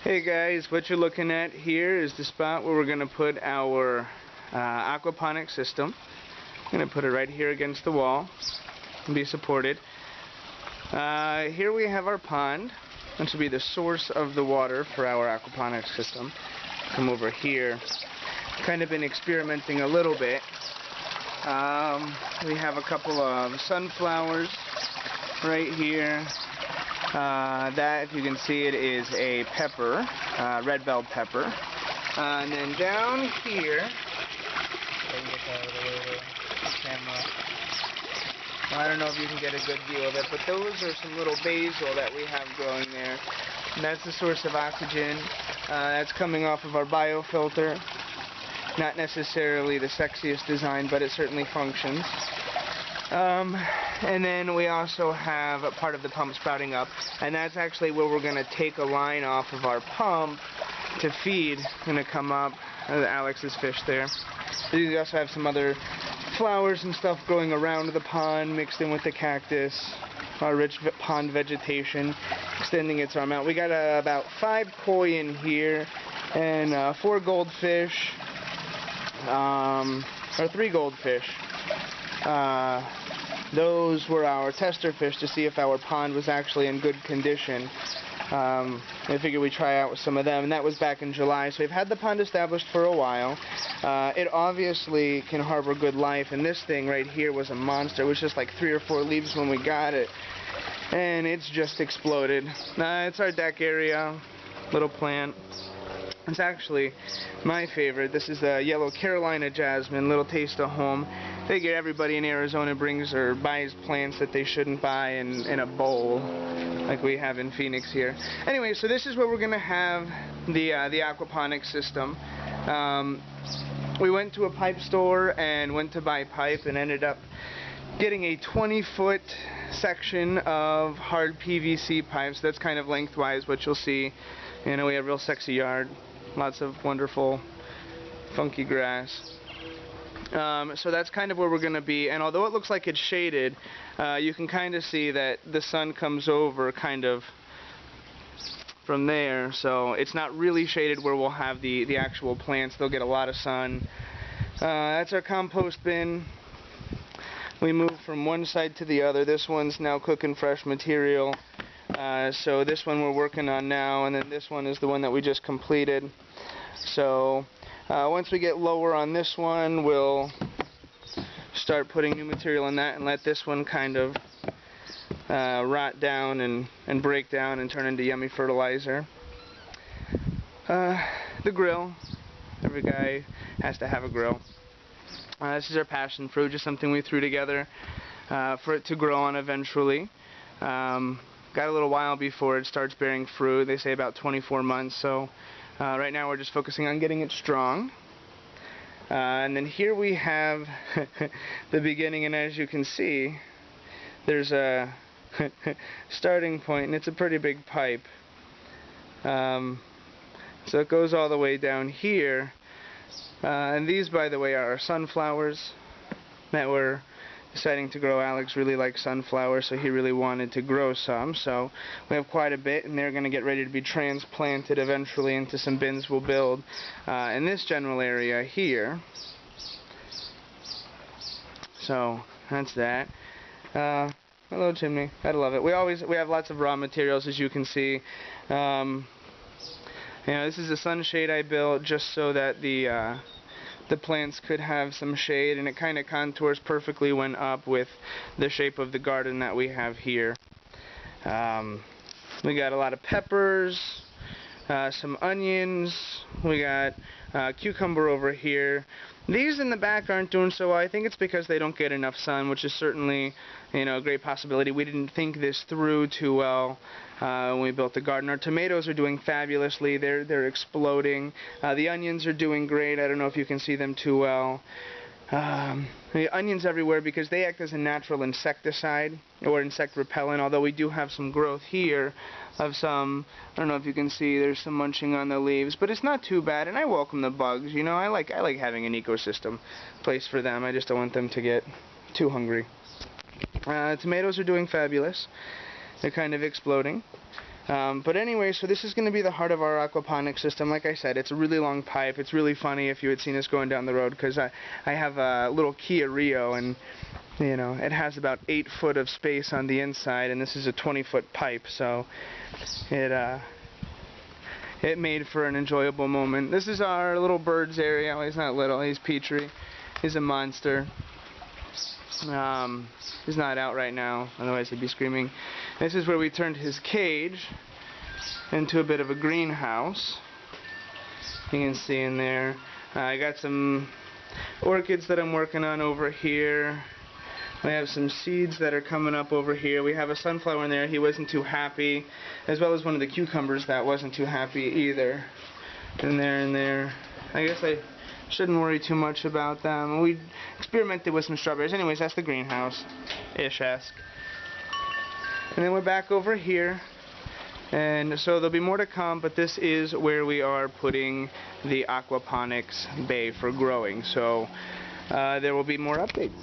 Hey guys, what you're looking at here is the spot where we're going to put our aquaponics system. I'm going to put it right here against the wall and be supported. Here we have our pond, which will be the source of the water for our aquaponics system. Come over here. Kind of been experimenting a little bit. We have a couple of sunflowers right here. That, if you can see it, is a pepper, red bell pepper. And then down here, I don't know if you can get a good view of it, but those are some little basil that we have growing there. And that's the source of oxygen. That's coming off of our biofilter. Not necessarily the sexiest design, but it certainly functions. And then we also have a part of the pump sprouting up, and that's actually where we're going to take a line off of our pump to feed. Going to come up, Alex's fish there. We also have some other flowers and stuff growing around the pond mixed in with the cactus, our rich pond vegetation extending its arm out. We got about 5 koi in here and 4 goldfish, or 3 goldfish. Those were our tester fish to see if our pond was actually in good condition. I figured we'd try out with some of them, and that was back in July. So we've had the pond established for a while. It obviously can harbor good life, and this thing right here was a monster. It was just like 3 or 4 leaves when we got it, and it's just exploded. It's our deck area, little plant. It's actually my favorite. This is the yellow Carolina jasmine, little taste of home. Figure everybody in Arizona brings or buys plants that they shouldn't buy in a bowl like we have in Phoenix here. Anyway, so this is where we're going to have the aquaponics system. We went to a pipe store and went to buy pipe and ended up getting a 20-foot section of hard PVC pipes. That's kind of lengthwise what you'll see. You know, we have a real sexy yard. Lots of wonderful, funky grass. So that's kind of where we're going to be, and although it looks like it's shaded, you can kind of see that the sun comes over kind of from there, so it's not really shaded where we'll have the actual plants. They'll get a lot of sun. That's our compost bin. We moved from one side to the other. This one's now cooking fresh material. So this one we're working on now, and then this one is the one that we just completed. So once we get lower on this one, we'll start putting new material in that and let this one kind of rot down and break down and turn into yummy fertilizer. The grill. Every guy has to have a grill. This is our passion fruit, just something we threw together for it to grow on eventually. Got a little while before it starts bearing fruit. They say about 24 months, so right now we're just focusing on getting it strong. And then here we have the beginning, and as you can see, there's a starting point, and it's a pretty big pipe. So it goes all the way down here. And these, by the way, are our sunflowers that we're deciding to grow. Alex really likes sunflowers, so he really wanted to grow some. So we have quite a bit, and they're going to get ready to be transplanted eventually into some bins we'll build in this general area here. So that's that. Hello, chimney. I love it. We have lots of raw materials, as you can see. You know, this is a sunshade I built just so that the plants could have some shade, and it kind of contours perfectly when up with the shape of the garden that we have here. We got a lot of peppers, some onions, we got cucumber over here. These in the back aren't doing so well. I think it's because they don't get enough sun, which is certainly, you know, a great possibility. We didn't think this through too well when we built the garden. Our tomatoes are doing fabulously. They're exploding. The onions are doing great. I don't know if you can see them too well. The onions everywhere because they act as a natural insecticide or insect repellent, although we do have some growth here of some, I don't know if you can see, there's some munching on the leaves, but it's not too bad, and I welcome the bugs. You know, I like having an ecosystem place for them. I just don't want them to get too hungry. Tomatoes are doing fabulous. They're kind of exploding. But anyway, so this is going to be the heart of our aquaponics system. Like I said, it's a really long pipe. It's really funny if you had seen us going down the road, because I have a little Kia Rio, and you know, it has about 8 foot of space on the inside, and this is a 20-foot pipe, so it made for an enjoyable moment. This is our little birds area. Well, he's not little, he's Petrie. He's a monster. He's not out right now, otherwise he'd be screaming. This is where we turned his cage into a bit of a greenhouse. You can see in there. I got some orchids that I'm working on over here. We have some seeds that are coming up over here. We have a sunflower in there. He wasn't too happy, as well as one of the cucumbers that wasn't too happy either. In there. I guess I shouldn't worry too much about them. We experimented with some strawberries. Anyways, that's the greenhouse-ish-esque. And then we're back over here. And so there'll be more to come, but this is where we are putting the aquaponics bay for growing. So there will be more updates.